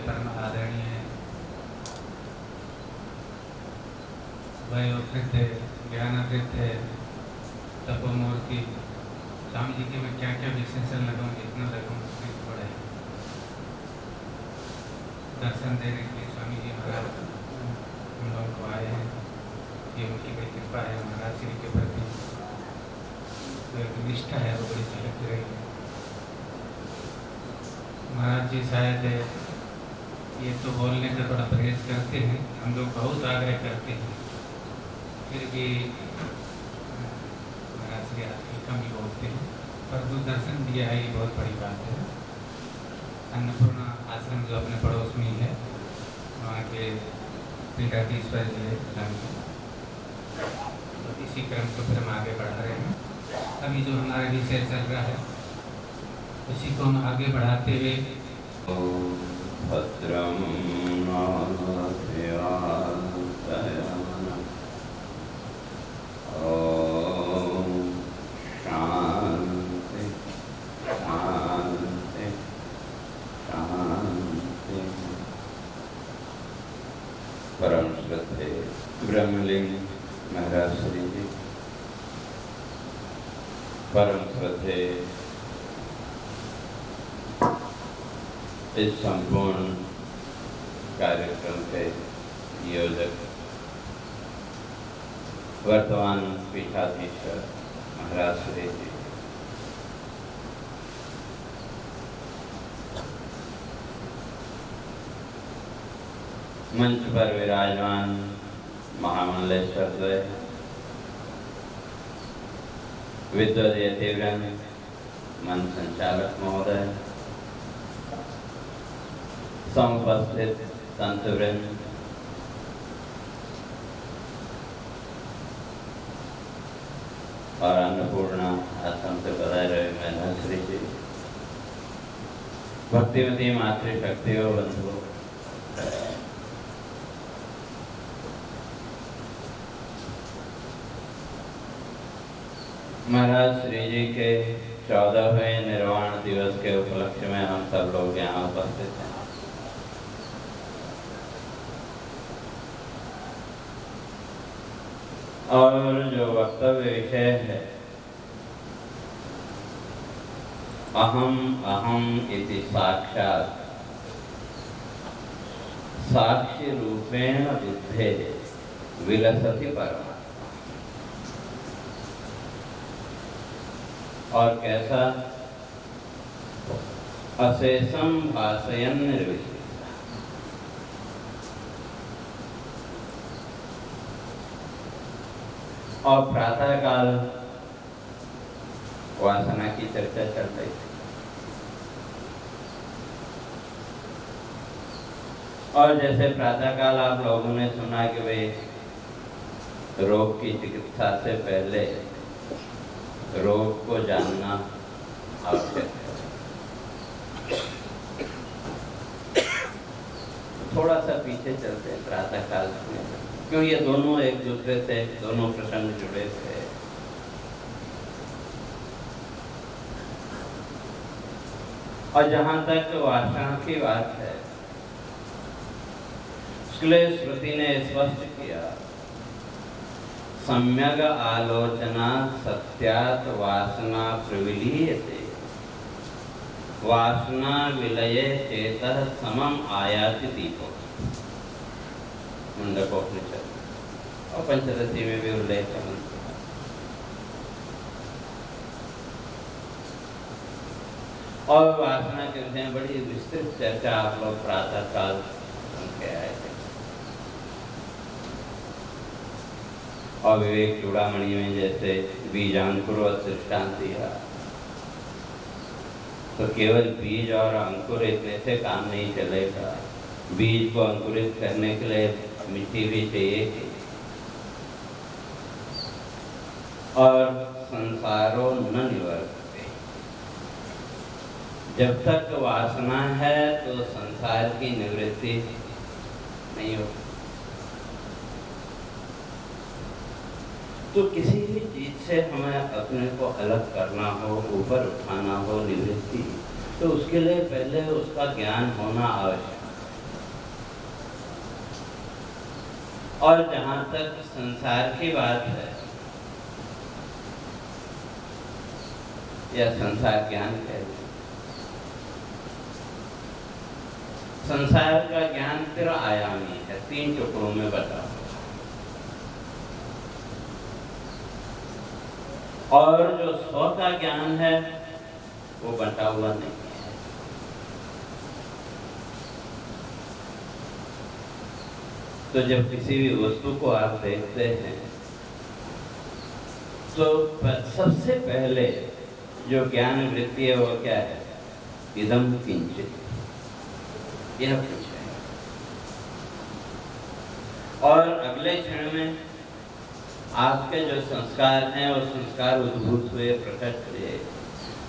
परम आदरणीय वयोवृद्ध ज्ञानावृद्ध तपोमूर्ति स्वामी जी के मैं क्या क्या विशेषण लगाऊँ, इतना लगाऊँ उसमें थोड़ा है। दर्शन देने के लिए स्वामी जी महाराज हम लोगों को आए हैं, ये उनकी बड़ी कृपा है महाराज श्री के प्रति, तो एक निष्ठा है वो बड़ी झलक रही है। महाराज जी शायद ये तो बोलने का थोड़ा परहेज करते हैं, हम लोग बहुत आग्रह करते हैं, फिर भी महाराज श्री आजकल कम ही बोलते हैं, पर जो दर्शन दिया है ये बहुत बड़ी बात है। अन्नपूर्णा आश्रम जो अपने पड़ोस में ही है, वहाँ के पीठाधीश्वर जी है स्वामी, तो इसी क्रम को फिर हम आगे बढ़ा रहे हैं। अभी जो हमारा विषय चल रहा है उसी को हम आगे बढ़ाते हुए भद्रं ओम शांति शांति शांति। परम श्रद्धे ब्रह्मलिंग महाराज श्री जी, परम श्रद्धे इस संपूर्ण कार्यक्रम के योजक वर्तमान पीठाधीश्वर महाराज श्री जी, मंच पर विराजमान महामंडलेश्वर द्वय, विद्वदेयतिवृंद, मंच संचालक महोदय, समुपस्थित संतवृंद, और अन्नपूर्णा आश्रम से बधाई रहे महिला श्री जी, भक्तिमती मातृशक्तियों बंधुओं, महाराज श्री जी के 14वें निर्वाण दिवस के उपलक्ष्य में हम सब लोग यहाँ उपस्थित हैं। और जो वक्तव्य विषय है, अहम अहम इति साक्षात् साक्षी रूपेण बुद्धे विलसति परमात्मा। और कैसा? अशेषम भाषयन् निर्विशेषः। और प्रातः काल वासना की चर्चा चल रही थी, और जैसे प्रातः काल आप लोगों ने सुना कि भाई रोग की चिकित्सा से पहले रोग को जानना आवश्यक है। थोड़ा सा पीछे चलते हैं प्रातः काल में, क्यों ये दोनों एक दूसरे से दोनों प्रसंग जुड़े थे। और जहां तक वासना की बात है, श्लेष श्रुति ने स्पष्ट किया, सम्यग आलोचना सत्यात् वासना प्रविलीयते, वासना विलये चेतः समम आयाति दीपो। मुंडकोपनिषद और पंचदशी में भी उल्लेख है। और वासना के विषय में बड़ी विस्तृत चर्चा आप लोग प्रातः काल सुन के आए थे। और विवेक चूड़ामणि में जैसे बीजांकुरवत दृष्टांत दिया, तो केवल बीज और अंकुर इतने से काम नहीं चलेगा। बीज को अंकुरित करने के लिए मिट्टी भी चाहिए, और संसारो न निवर्तते। जब तक वासना है तो संसार की निवृत्ति नहीं होती। तो किसी भी चीज से हमें अपने को अलग करना हो, ऊपर उठाना हो, निवृत्ति, तो उसके लिए पहले उसका ज्ञान होना आवश्यक। और जहाँ तक संसार की बात है या संसार ज्ञान है, संसार का ज्ञान त्रिआयामी है, 3 टुकड़ों में बटा हुआ। और जो स्व का ज्ञान है वो बटा हुआ नहीं है। तो जब किसी भी वस्तु को आप देखते हैं तो सबसे पहले जो ज्ञान वृत्ति है वो क्या है? इदम किंचित, यह कुछ है। और अगले क्षण में आपके जो संस्कार हैं वो संस्कार उद्भूत हुए, प्रकट हुए।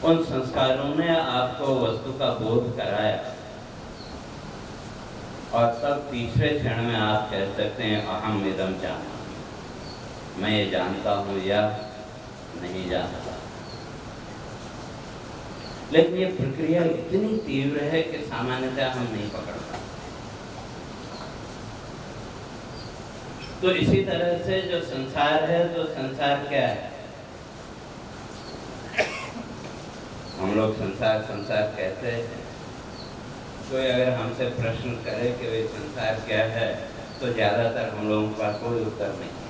उन संस्कारों ने आपको वस्तु का बोध कराया और तब तीसरे क्षण में आप कह सकते हैं अहम इदम जाना, मैं ये जानता हूँ या नहीं जानता। लेकिन ये प्रक्रिया इतनी तीव्र है कि सामान्यतः हम नहीं पकड़ पाते। तो इसी तरह से जो संसार है, तो संसार क्या है? हम लोग संसार संसार कहते हैं। कोई अगर हमसे प्रश्न करे कि वे संसार क्या है, तो ज्यादातर हम लोगों का कोई उत्तर नहीं है।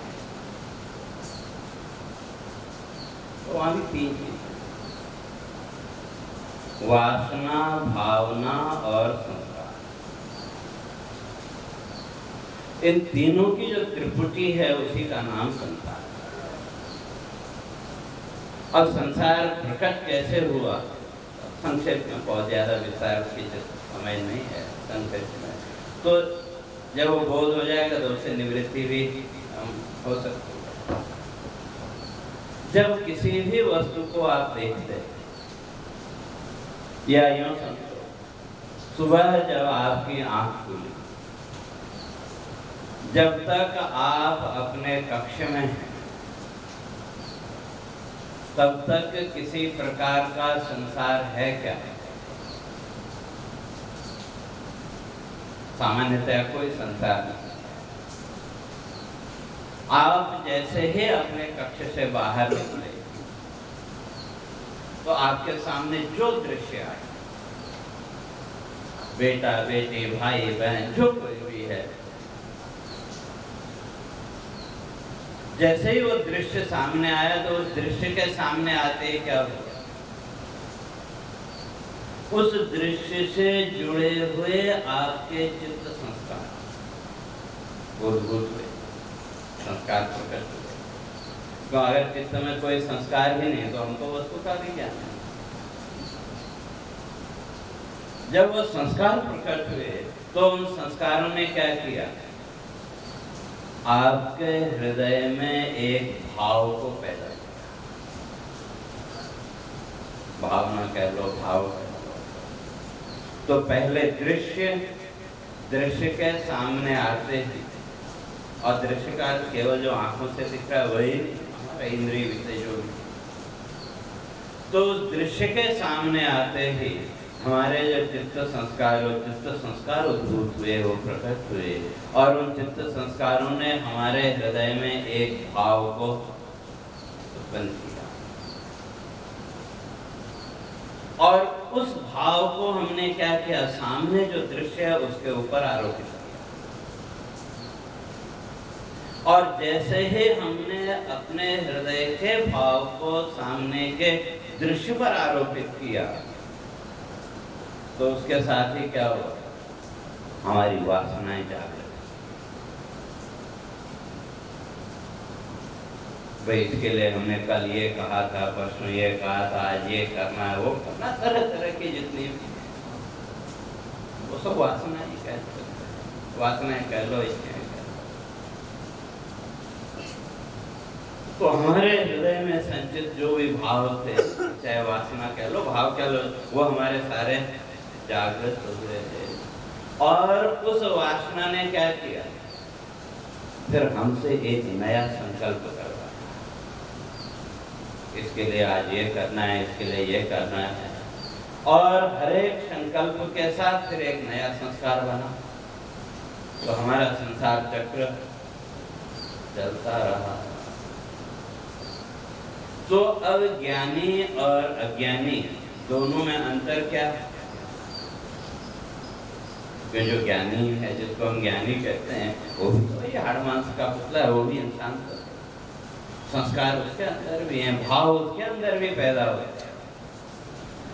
तो वहां भी 3 चीज, वासना, भावना और संस्कार। इन तीनों की जो त्रिपुटी है उसी का नाम संसार। अब संसार प्रकट कैसे हुआ, संक्षेप में, बहुत ज्यादा विस्तार की समय नहीं है, संक्षेप में। तो जब वो बोध हो जाएगा तो उससे निवृत्ति भी हो सकती है। जब किसी भी वस्तु को आप देखते हैं, या यूं समझो, सुबह जब आपकी आंख खुली, जब तक आप अपने कक्ष में हैं, तब तक किसी प्रकार का संसार है क्या? सामान्यतः कोई संसार नहीं। आप जैसे ही अपने कक्ष से बाहर निकले तो आपके सामने जो दृश्य आए, बेटा बेटी, भाई बहन, जो कोई भी है, जैसे ही वो दृश्य सामने आया तो उस दृश्य के सामने आते ही क्या हुआ? उस दृश्य से जुड़े हुए आपके चित्त संस्कार उद्भूत हुए, संस्कार प्रकट हुए। तो अगर चित्त में कोई संस्कार ही नहीं तो हमको वस्तु का भी ज्ञान है। जब वो संस्कार प्रकट हुए तो उन संस्कारों ने क्या किया? आपके हृदय में एक भाव को पैदा किया। भावना कह लो, भाव कह लो। तो पहले दृश्य के सामने आते ही, और दृश्य का केवल जो आंखों से दिख रहा है वही हमारा इंद्रिय विषय जो भी। तो दृश्य के सामने आते ही हमारे जो चित्त संस्कार उद्भूत हुए, वो प्रकट हुए, और उन चित्त संस्कारों ने हमारे हृदय में एक भाव को उत्पन्न किया। और उस भाव को हमने क्या किया? सामने जो दृश्य है उसके ऊपर आरोपित किया। और जैसे ही हमने अपने हृदय के भाव को सामने के दृश्य पर आरोपित किया तो उसके साथ ही क्या हुआ? हमारी वासनाएं जागृत। भाई इसके लिए हमने कल ये कहा था, परसों ये कहा था, आज ये करना है, वो करना, तरह तरह की जितनी भी, वो सब वासनाएं कह सकते हैं। वासनाएं कह लो, इच्छाएं कह लो। तो हमारे हृदय में संचित जो भी भाव थे, चाहे वासना कह लो, भाव कह लो, वो हमारे सारे जागृत हुए थे। और उस वासना ने क्या किया? फिर हमसे एक नया संकल्प करवाया। इसके लिए आज ये करना है, इसके लिए ये करना है, और हर एक संकल्प के साथ फिर एक नया संस्कार बना, तो हमारा संसार चक्र चलता रहा। तो अब ज्ञानी और अज्ञानी दोनों में अंतर क्या है? कि जो ज्ञानी है, जिसको हम ज्ञानी कहते हैं, वो भी तो ये हाड़ मांस का पुतला है, वो भी इंसान का संस्कार उसके अंदर भी है, भाव उसके अंदर भी पैदा होते हैं,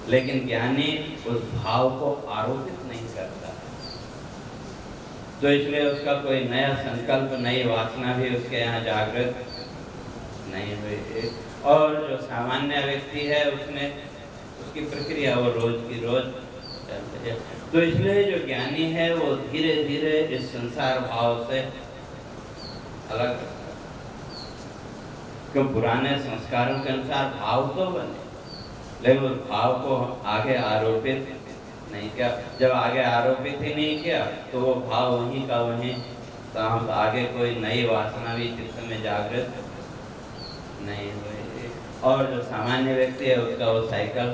लेकिन ज्ञानी उस भाव को आरोपित नहीं करता, तो इसलिए उसका कोई नया संकल्प, नई वासना भी उसके यहाँ जागृत नहीं हुई। और जो सामान्य व्यक्ति है, उसमें उसकी प्रक्रिया वो रोज की रोज चलती है। तो इसलिए जो ज्ञानी है वो धीरे धीरे इस संसार भाव से अलग, क्यों पुराने संस्कारों के अनुसार भाव तो बने, लेकिन उस भाव को आगे आरोपित नहीं किया। जब आगे आरोपित ही नहीं किया तो वो भाव वहीं का वहीं, तो हम आगे कोई नई वासना भी चित्त में जागृत नहीं हुई। और जो सामान्य व्यक्ति है उसका वो साइकिल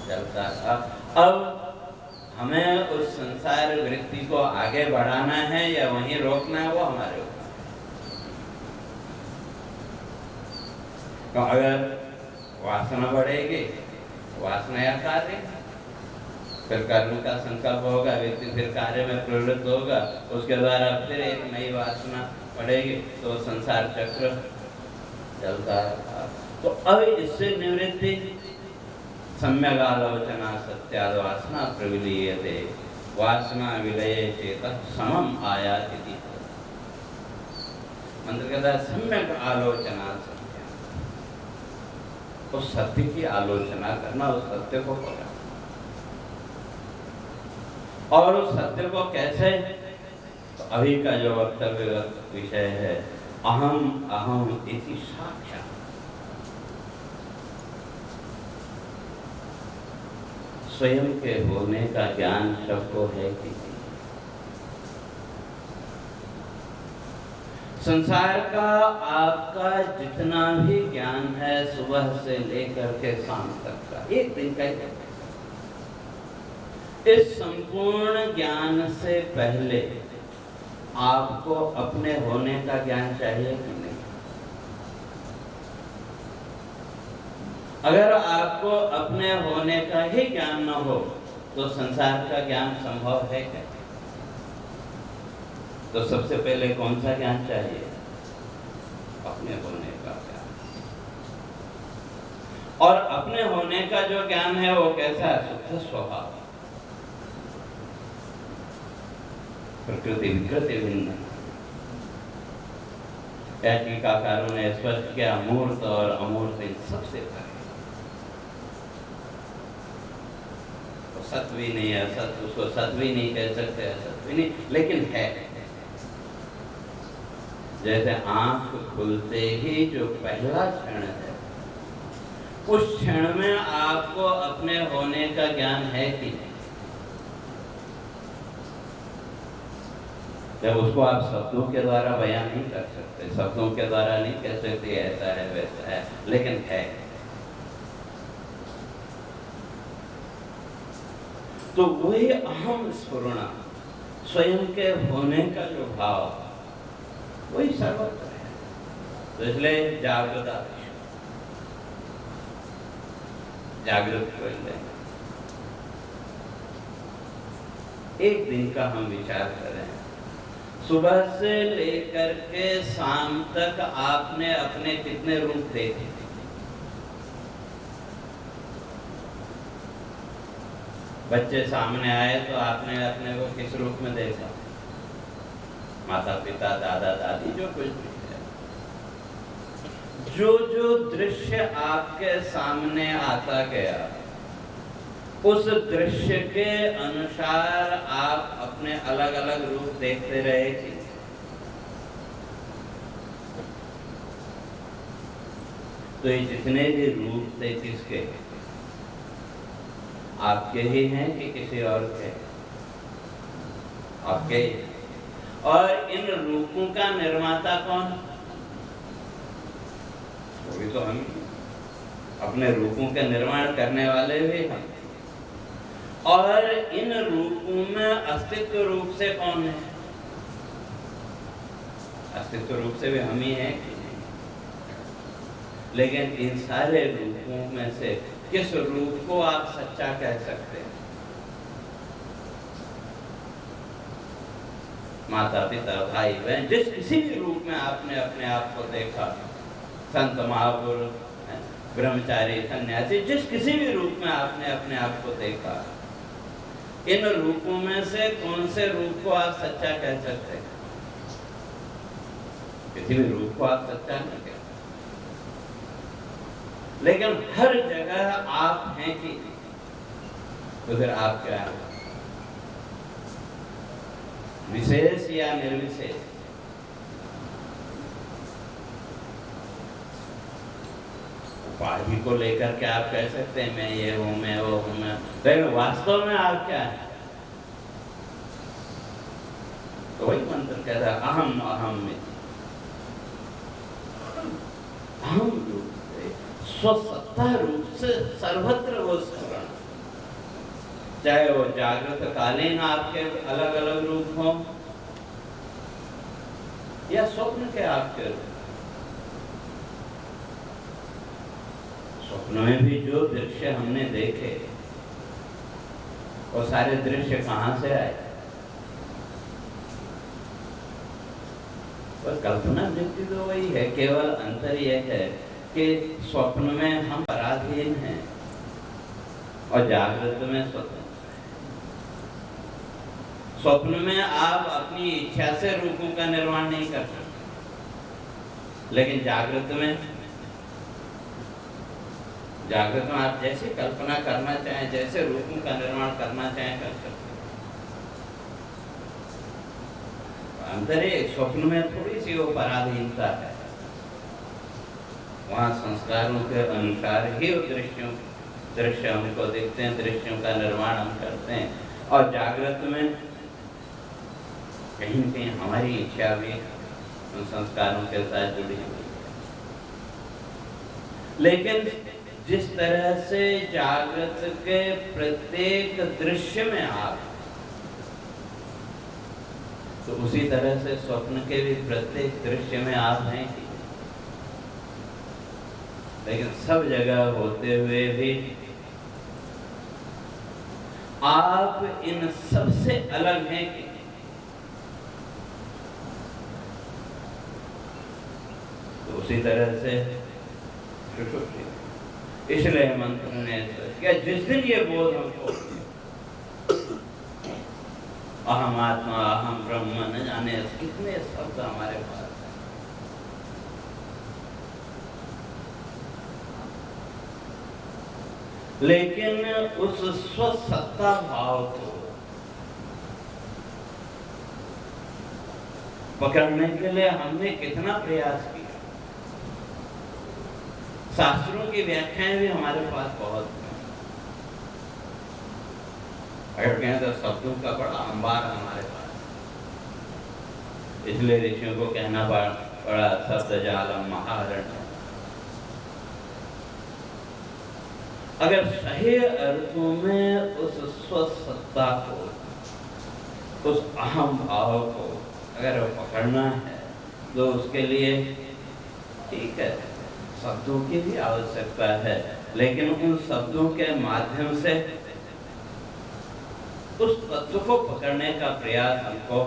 चलता था। अब हमें उस संसार वृत्ति को आगे बढ़ाना है या वहीं रोकना है, वो हमारे ऊपर। तो अगर वासना बढ़ेगी, वासना या कार्य, फिर कर्म का संकल्प होगा, व्यक्ति फिर कार्य में प्रवृत्त होगा, उसके द्वारा फिर एक नई वासना बढ़ेगी, तो संसार चक्र चलता है। तो अब इससे निवृत्ति सम्यक आलोचना सत्याद वासना प्रविलीयते वासना विलये चेतः समम आयाति। मंत्र कहता है सम्यक आलोचना सत्य, उस सत्य की आलोचना करना, उस सत्य को पकड़ना। और उस सत्य को कैसे? तो अभी का जो वक्तव्य विषय है, अहम अहम इति साक्षात्। स्वयं के होने का ज्ञान सबको है कि नहीं? संसार का आपका जितना भी ज्ञान है, सुबह से लेकर के शाम तक का, एक दिन का ही, इस संपूर्ण ज्ञान से पहले आपको अपने होने का ज्ञान चाहिए कि नहीं? अगर आपको अपने होने का ही ज्ञान न हो तो संसार का ज्ञान संभव है क्या? तो सबसे पहले कौन सा ज्ञान चाहिए? अपने होने का ज्ञान। और अपने होने का जो ज्ञान है वो कैसा है? शुद्ध स्वभाव, प्रकृति विकृति भिन्न। टीकाकारों ने स्पष्ट किया, मूर्त और अमूर्त इन सबसे परे। सत्व भी नहीं है, सत्व उसको सत्व भी नहीं कह सकते, असत्व भी नहीं, लेकिन है। जैसे आंख खुलते ही जो पहला क्षण है, उस क्षण में आपको अपने होने का ज्ञान है कि नहीं? जब उसको आप शब्दों के द्वारा बयान नहीं कर सकते, शब्दों के द्वारा नहीं कह सकते ऐसा है वैसा है, लेकिन है। तो वही अहम स्फुरणा, स्वयं के होने का जो भाव, वही सर्वत्र है। तो इसलिए जागृत कर लें। एक दिन का हम विचार करें, सुबह से लेकर के शाम तक आपने अपने कितने रूप देखे? बच्चे सामने आए तो आपने अपने को किस रूप में देखा? माता पिता, दादा दादी, जो कुछ भी है, जो जो दृश्य आपके सामने आता गया, उस दृश्य के अनुसार आप अपने अलग अलग रूप देखते रहे कि? तो ये जितने भी रूप थे किसके? आपके ही हैं कि किसी और के? आपके ही। और इन रूपों का निर्माता कौन? वो भी तो हम। अपने रूपों का निर्माण करने वाले भी हम, और इन रूपों में अस्तित्व रूप से कौन है? अस्तित्व रूप से भी हम ही हैं कि नहीं? लेकिन इन सारे रूपों में से किस रूप को आप सच्चा कह सकते हैं? माता पिता भाई बहन, जिस किसी भी रूप में आपने अपने आप को देखा, संत महापुरुष, ब्रह्मचारी, सन्यासी, जिस किसी भी रूप में आपने अपने आप को देखा, इन रूपों में से कौन से रूप को आप सच्चा कह सकते हैं? किसी भी रूप को आप सच्चा नहीं कह सकते, लेकिन हर जगह आप हैं कि तो फिर आप क्या हैं? विशेष या निर्विशेष? उपाधि को लेकर के आप कह सकते हैं मैं ये हूं, मैं वो हूं, मैं, लेकिन वास्तव में आप क्या है? तो वही मंत्र कहता है अहम अहम में, अहम रूप से, स्वसत्ता रूप से सर्वत्र वो स्मरण, चाहे वो जागृत कालीन आपके अलग अलग रूप हो या स्वप्न के आपके रूप। स्वप्न में भी जो दृश्य हमने देखे वो सारे दृश्य कहां से आए? पर कल्पना वृत्ति तो वही है, केवल अंतर यह है कि स्वप्न में हम पराधीन हैं और जागृत में स्वतंत्र। स्वप्न में आप अपनी इच्छा से रूपों का निर्माण नहीं कर सकते, लेकिन जागृत में आप जैसे कल्पना करना चाहें, जैसे रूपों का निर्माण करना चाहें कर सकते। अंतर एक स्वप्न में थोड़ी सी वो पराधीनता है, वहां संस्कारों के अनुसार ही वो दृश्य हमको देखते हैं, दृश्यों का निर्माण हम करते हैं, और जागृत में कहीं न कहीं हमारी इच्छा भी उन संस्कारों के साथ जुड़ी हुई है। लेकिन जिस तरह से जागृत के प्रत्येक दृश्य में आप, तो उसी तरह से स्वप्न के भी प्रत्येक दृश्य में आप हैं। लेकिन सब जगह होते हुए भी आप इन सबसे अलग हैं कि तो उसी तरह से सुषुप्ति। इसलिए मंत्र ने क्या जिस दिन ये बोध हमको अहम आत्मा अहम ब्रह्म, न जाने कितने शब्द हमारे पास है, लेकिन उस स्वसत्ता भाव को पकड़ने के लिए हमने कितना प्रयास किया। शास्त्रों की व्याख्याएं भी हमारे पास बहुत हैं। अगर कहें तो शब्दों का बड़ा अंबार हमारे पास, इसलिए ऋषियों को कहना पड़ा शब्द जालम महारण्य। अगर सही अर्थों में उस स्वसत्ता को, उस अहम भाव को अगर पकड़ना है, तो उसके लिए ठीक है शब्दों की भी आवश्यकता है, लेकिन उन शब्दों के माध्यम से उस तत्व को पकड़ने का प्रयास हमको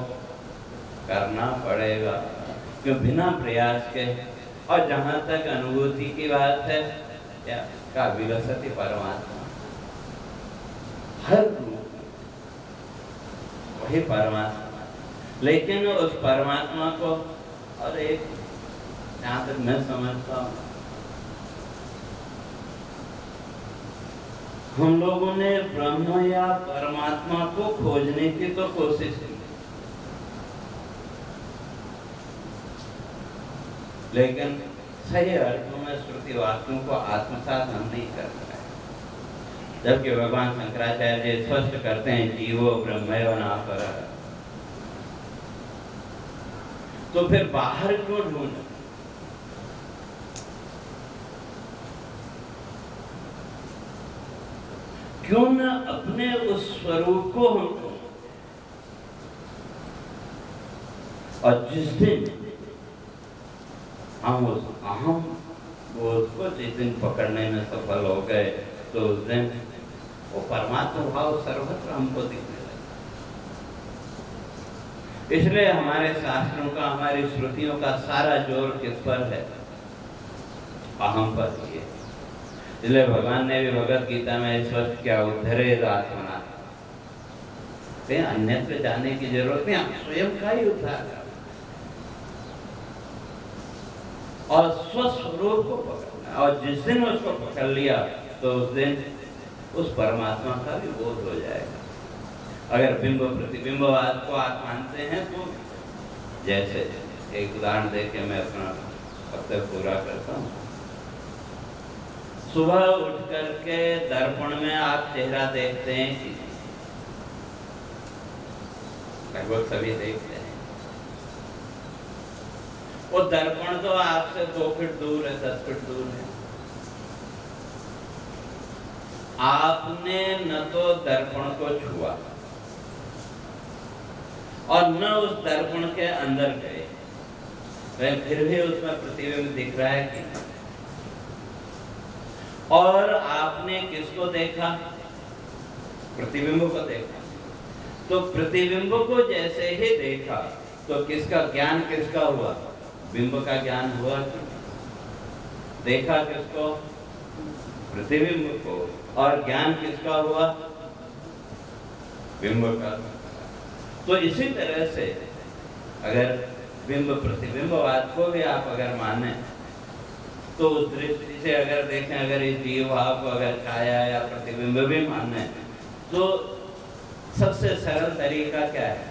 करना पड़ेगा, क्योंकि बिना प्रयास के, और जहां तक अनुभूति की बात है, क्या का विलसति परमात्मा, हर रूप वही परमात्मा, लेकिन उस परमात्मा को, और एक जहां तक मैं समझता हूं, हम लोगों ने ब्रह्म या परमात्मा को खोजने की तो कोशिश की, लेकिन सही अर्थों में श्रुति वाक्यों को आत्मसात हम नहीं कर पाए। जबकि भगवान शंकराचार्य जी स्पष्ट करते हैं जीवो ब्रह्मयो न परः, तो फिर बाहर क्यों ढूंढ? क्यों न अपने उस स्वरूप को हमको, और जिस दिन हम उस अहम बोध को जिस दिन पकड़ने में सफल हो गए, तो उस दिन वो परमात्मा भाव सर्वत्र हमको दिखने लगा। इसलिए हमारे शास्त्रों का, हमारी श्रुतियों का सारा जोर किस पर है? अहम पर ही है। इसलिए भगवान ने भी भगवत गीता में स्पष्ट क्या, उद्धरेद आत्मना, अन्यत्र जाने की जरूरत नहीं, हम स्वयं का ही उद्धार कर और स्वस्वरूप को पकड़ना। और जिस दिन उसको पकड़ लिया तो उस दिन उस परमात्मा का भी बोध हो जाएगा। अगर बिंब प्रतिबिंबवाद को आप मानते हैं तो, जैसे एक उदाहरण देके मैं अपना वक्तव्य पूरा करता हूँ। सुबह उठ करके दर्पण में आप चेहरा देखते हैं कि लगभग सभी देखते हैं। वो दर्पण तो आपसे 2 फीट दूर है, 10 फीट दूर है। आपने न तो दर्पण को छुआ और न उस दर्पण के अंदर गए, फिर भी उसमें प्रतिबिंब दिख रहा है कि नहीं? और आपने किसको देखा? प्रतिबिंब को देखा। तो प्रतिबिंब को जैसे ही देखा तो किसका ज्ञान किसका हुआ? बिंब का ज्ञान हुआ कि देखा किसको? प्रतिबिंब को। और ज्ञान किसका हुआ? बिंब का। तो इसी तरह से अगर बिंब प्रतिबिंबवाद को भी आप अगर माने तो उस दृष्टि से अगर देखें, अगर इस जीव भाव को अगर छाया या प्रतिबिंब भी माने तो सबसे सरल तरीका क्या है?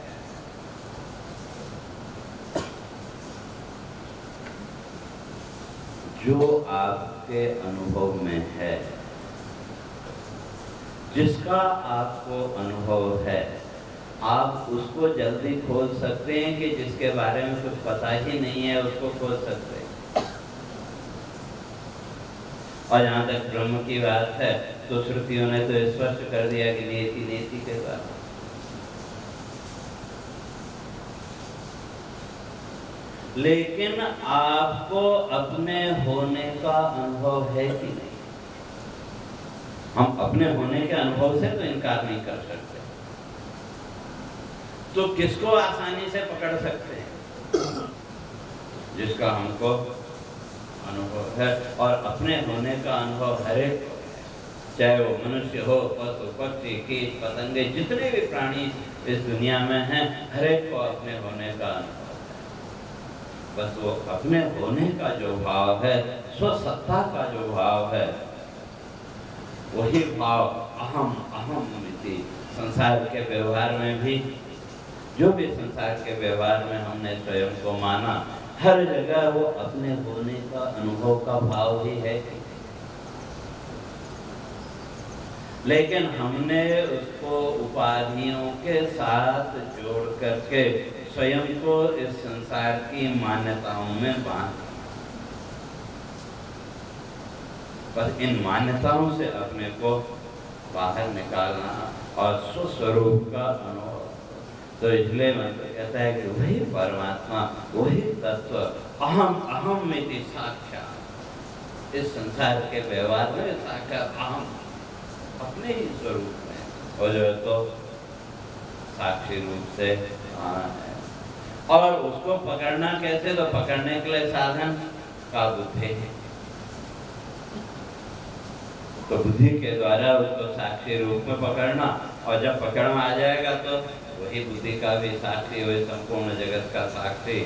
जो आपके अनुभव में है, जिसका आपको अनुभव है, आप उसको जल्दी खोज सकते हैं कि जिसके बारे में कुछ पता ही नहीं है उसको खोज सकते हैं। और जहाँ तक ब्रह्म की बात है तो श्रुतियों ने तो स्पष्ट कर दिया कि नेति नेति के द्वारा। लेकिन आपको अपने होने का अनुभव है कि नहीं? हम अपने होने के अनुभव से तो इनकार नहीं कर सकते। तो किसको आसानी से पकड़ सकते हैं? जिसका हमको अनुभव है। और अपने होने का अनुभव हर एक को है, चाहे वो मनुष्य हो, पशु पक्षी कीट पतंगे, जितने भी प्राणी इस दुनिया में हैं, हर एक को अपने होने का अनुभव है। बस वो अपने होने का जो भाव है, स्वसत्ता का जो भाव है, वही भाव अहम अहम इति। संसार के व्यवहार में भी, जो भी संसार के व्यवहार में हमने स्वयं को माना, हर जगह वो अपने होने का अनुभव का भाव ही है। लेकिन हमने उसको उपाधियों के साथ जोड़ करके स्वयं को इस संसार की मान्यताओं में बांध, बस इन मान्यताओं से अपने को बाहर निकालना और स्वस्वरूप का अनुभव। तो इसलिए मैं तो कहता है कि वही परमात्मा, वही तत्व अहम अहम इति साक्षात, इस संसार के व्यवहार में साक्षात अहम अपने ही स्वरूप में, और जो है तो साक्षी रूप से आना है। और उसको पकड़ना कैसे? तो पकड़ने के लिए साधन का बुद्धि है। तो बुद्धि के द्वारा उसको साक्षी रूप में पकड़ना, और जब पकड़ में आ जाएगा तो वही बुद्धि का भी साक्षी, वही संपूर्ण जगत का साक्षी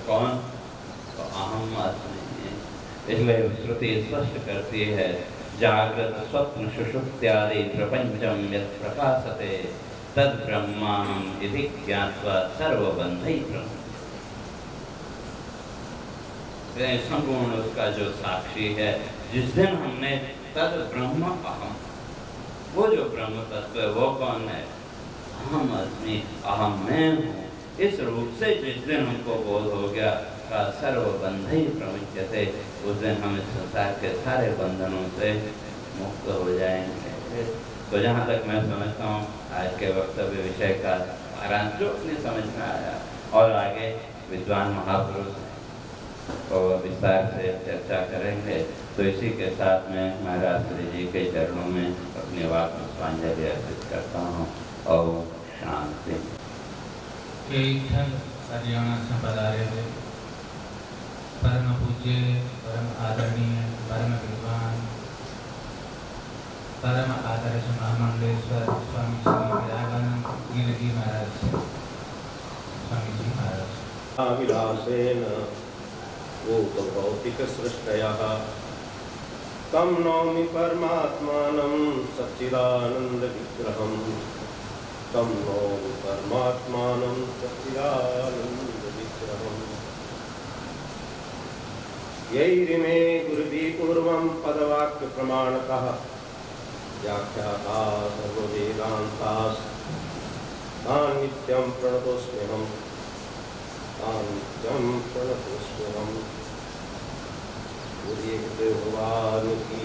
कौन? तो अहम अस्मि। इसलिए श्रुति स्पष्ट करती है, जागृत स्वप्न सुषुप्त्यादि प्रपंचम यत् प्रकाशते तद ब्रह्माहम् इति ज्ञात्वा सर्वबन्धैः प्रमुच्यते। संपूर्ण उसका जो साक्षी है, जिस दिन हमने तद ब्रह्म अहम, वो जो ब्रह्म तत्व है वो कौन है? अहम अस्मि, अहम मैं हूँ। इस रूप से जिस दिन हमको बोध हो गया का सर्वबन्धैः प्रमुच्यते, उस दिन हम इस संसार के सारे बंधनों से मुक्त हो जाएंगे। तो जहाँ तक मैं समझता हूँ आज के वक्तव्य विषय का सारांश जो अपनी समझ में आया, और आगे विद्वान महापुरुष को विस्तार से चर्चा करेंगे। तो इसी के साथ में महाराज श्री जी के चरणों में अपनी वाक पुष्पांजलि अर्पित करता हूँ। और शांति। हरियाणा से पधारे थे परम पूज्य, परम आदरणीय, परम विद्वान, परम आदर्श महामंडलेश्वर स्वामी श्री विरागानंद गिरिजी महाराज, स्वामी जी महाराज। अभिलाषेन भौतिक सृष्टयः तं नौमि परमात्मानं सच्चिदानंद विग्रहं, तं नौमि परमात्मानं सच्चिदानंद विग्रहम्। यैरिमे गुरुभिः पूर्वं पदवाक्य प्रमाणतः व्याख्याता सर्ववेदान्तास् तान् नित्यं प्रणतोऽस्म्यहम्, तान् नित्यं प्रणतोऽस्म्यहम्। बोलिए गुरुदेव भगवान की,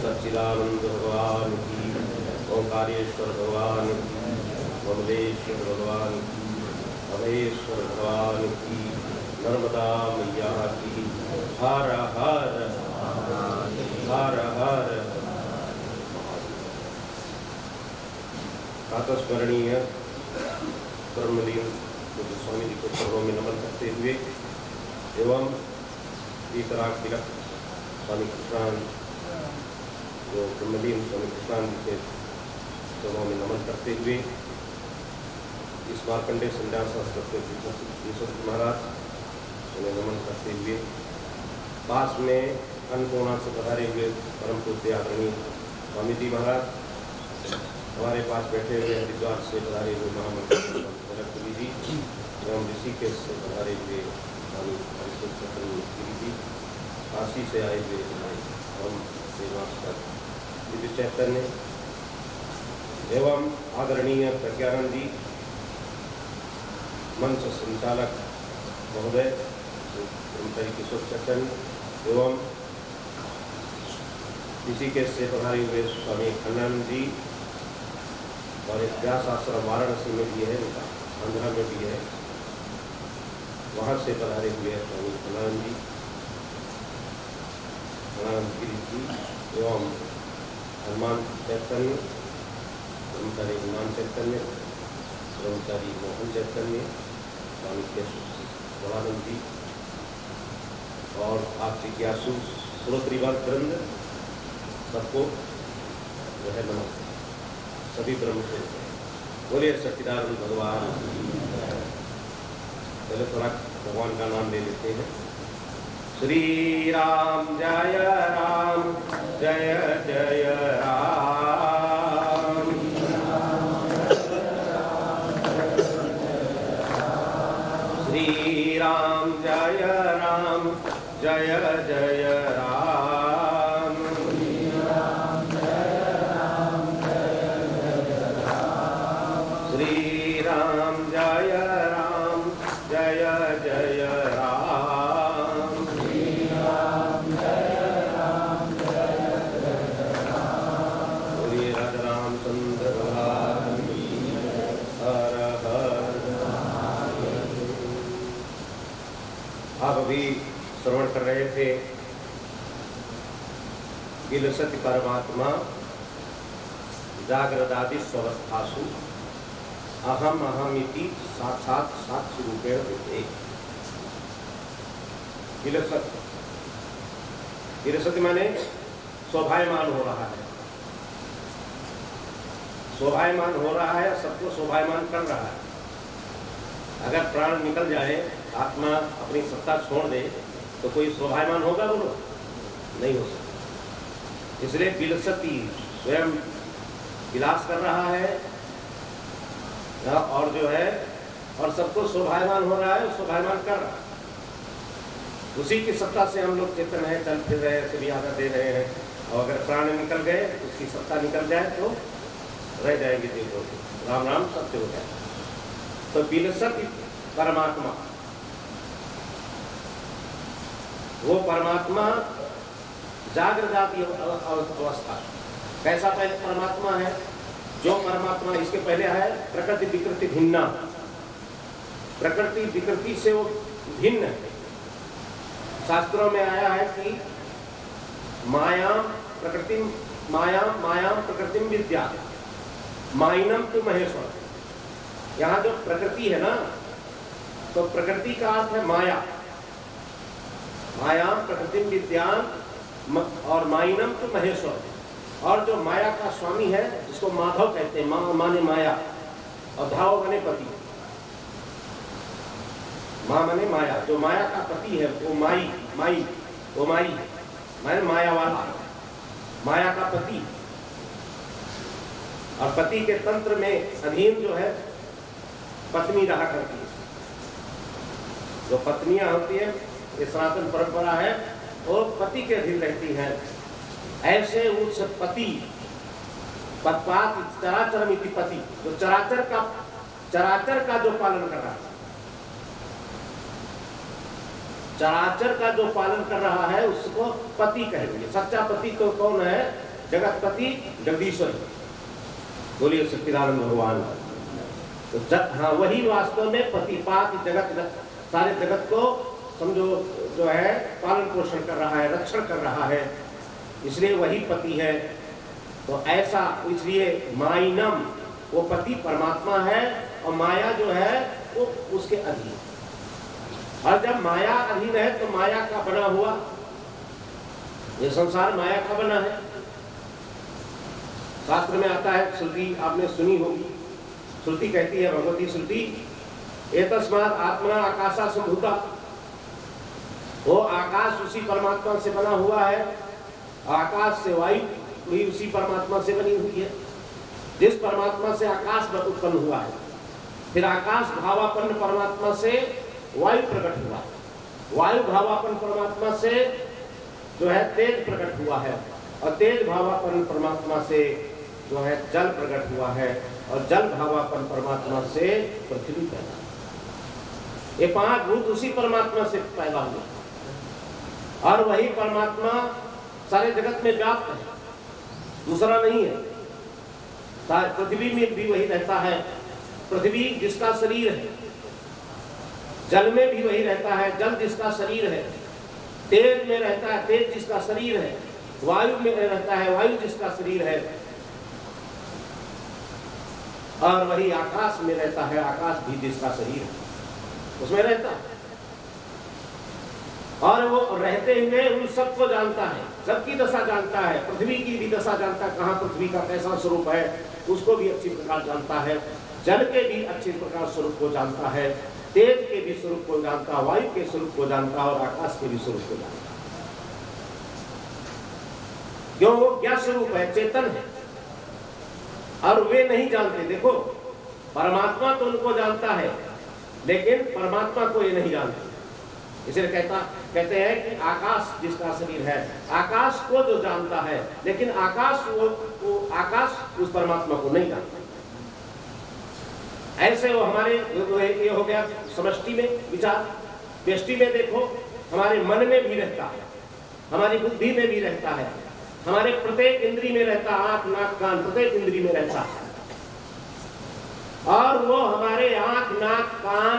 सच्चिदानंद भगवान की, ओंकारेश्वर भगवान की, कमलेश्वर भगवान की, अभयेश्वर भगवान की, नर्मदा मैया की। हर हर हर हर प्रातस्मरणीय ब्रह्मलीन स्वामी जी को चरणों में नमन करते हुए एवं वितराग तिलक स्वामी कृष्णान जो ब्रह्मलीन स्वामी कृष्णान जी के चरणों में नमन करते हुए इस मार्कंडेय संन्यास संस्कृत महाराज उन्हें नमन करते हुए पास में अन्नपूर्णा से पधारे हुए परम पूज्य आदरणीय स्वामी जी महाराज, हमारे पास बैठे हुए हरिद्वार से पधारे हुए महामंत्री जी एवं ऋषिकेश से पधारे हुए स्वामी गिरी जी, काशी से आए हुए हम सेवास्कर दिव्य चैतन्य एवं आदरणीय प्रज्ञानंद जी मंच संचालक महोदय ब्रह्मचारी किशोर चैतन्य एवं ऋषिकेश से पधारे हुए स्वामी खंडानंद जी, और एक व्यास आश्रम वाराणसी में भी है, आंध्रा में भी है, वहाँ से पधारे हुए स्वामी खंडानंद जी, गिरी जी एवं हनुमान चैतन्य, ब्रह्मचारी हनुमान चैतन्य, ब्रह्मचारी मोहन चैतन्य, स्वामी केशवानंद जी और आप जिज्ञासु श्रोत्रीवर्ग वृंद सबको वह नमस्ते। सभी ब्रह्म से बोलिए सच्चिदानंद भगवान। पहले थोड़ा भगवान का नाम ले लेते हैं। श्री राम जय राम, जय जय राम। श्री राम जय राम, जय जय राम। श्री राम जय राम, जय जय राम। बोलिए राजा रामचंद्र भगवान की। हर हर। आप अभी श्रवण कर रहे थे विलसति परमात्मा जागृदादि स्वस्थासु अहम अहमिति साक्षात साक्षी रूपेण विद्यते। विलसति माने शोभायमान हो रहा है, शोभायमान हो रहा है, सबको शोभायमान कर रहा है। अगर प्राण निकल जाए, आत्मा अपनी सत्ता छोड़ दे, तो कोई शोभायमान होगा? बोलो, नहीं हो सकता। इसलिए विलसति स्वयं विलास कर रहा है और जो है और सबको शोभायमान हो रहा है, शोभायमान कर रहा है। उसी की सत्ता से हम लोग चेतन है, चल फिर रहे हैं, सभी आदर दे रहे हैं। और अगर प्राण निकल गए, उसकी सत्ता निकल जाए तो रह जाएंगे देव लोग। राम राम सत्य हो जाए। तो विलसति परमात्मा, वो परमात्मा जागृत अवस्था। कैसा परमात्मा है? जो परमात्मा, इसके पहले है प्रकृति विकृति भिन्ना, प्रकृति विकृति से वो भिन्न है। शास्त्रों में आया है कि मायाम प्रकृतिम विद्या माइनम तु महेश्वर। यहाँ जो प्रकृति है ना, तो प्रकृति का अर्थ है माया, मायाम प्रकृतिम विद्यान और माइनम तु महेश्वर। और जो माया का स्वामी है, जिसको माधव कहते हैं, माने माया और धाव माने पति, माँ माने माया, जो माया का पति है वो माई माने माया वाला, माया का पति। और पति के तंत्र में अधीन जो है पत्नी रहा करती है। जो पत्नियां होती है, ये सनातन परंपरा है, वो पति के अधीन रहती हैं। ऐसे उस पति पत्पात चराचरमिति पति, जो चराचर का जो पालन कर रहा है, चराचर का जो पालन कर रहा है उसको पति कहेंगे। सच्चा पति तो कौन है? जगतपति जगदीश्वर। बोलिए सच्चिदानंद भगवान। तो हाँ, वही वास्तव में पतिपात जगत, सारे जगत को समझो जो है पालन पोषण कर रहा है, रक्षण कर रहा है, इसलिए वही पति है। तो ऐसा, इसलिए माइनम, वो पति परमात्मा है और माया जो है वो उसके अधीन। और जब माया अधीन है तो माया का बना हुआ ये संसार माया का बना है। शास्त्र में आता है, श्रुति आपने सुनी होगी, श्रुति कहती है, भगवती श्रुति, एतस्मात् आत्मना आकाशा संभूता, वो आकाश उसी परमात्मा से बना हुआ है, आकाश से वायु भी उसी परमात्मा से बनी हुई है। जिस परमात्मा से आकाश उत्पन्न हुआ है, फिर आकाश भावापन्न परमात्मा से वायु प्रकट हुआ, वायु भावापन्न परमात्मा से जो है तेज प्रकट हुआ है, और तेज भावापन्न परमात्मा से जो है जल प्रकट हुआ है, और जल भावापन्न परमात्मा से पृथ्वी पैदा। ये 5 भूत उसी परमात्मा से पैदा हुए, और वही परमात्मा सारे जगत में व्याप्त है, दूसरा नहीं है। पृथ्वी में भी वही रहता है, पृथ्वी जिसका शरीर है, जल में भी वही रहता है, जल जिसका शरीर है, तेज में रहता है, तेज जिसका शरीर है, वायु में रहता है, वायु जिसका शरीर है, और वही आकाश में रहता है, आकाश भी जिसका शरीर है, उसमें रहता है। और वो रहते हुए उन सबको जानता है, सबकी दशा जानता है, पृथ्वी की भी दशा जानता है, कहाँ पृथ्वी का कैसा स्वरूप है उसको भी अच्छी प्रकार जानता है, जल के भी अच्छी प्रकार स्वरूप को जानता है, तेज के भी स्वरूप को जानता है, वायु के स्वरूप को जानता है, और आकाश के भी स्वरूप को जानता है। क्यों? वो क्या स्वरूप है? चेतन है, और वे नहीं जानते। देखो, परमात्मा तो उनको जानता है, लेकिन परमात्मा को ये नहीं जानते। इसलिए कहते हैं कि आकाश जिसका शरीर है, आकाश को जो जानता है, लेकिन आकाश वो आकाश उस परमात्मा को नहीं जानता। ऐसे वो हमारे ये हो गया समष्टि में विचार, व्यष्टि में देखो हमारे मन में भी रहता है, हमारी बुद्धि में भी रहता है, हमारे प्रत्येक इंद्री में रहता है, आंख नाक कान प्रत्येक इंद्री में रहता है, और वो हमारे आंख नाक कान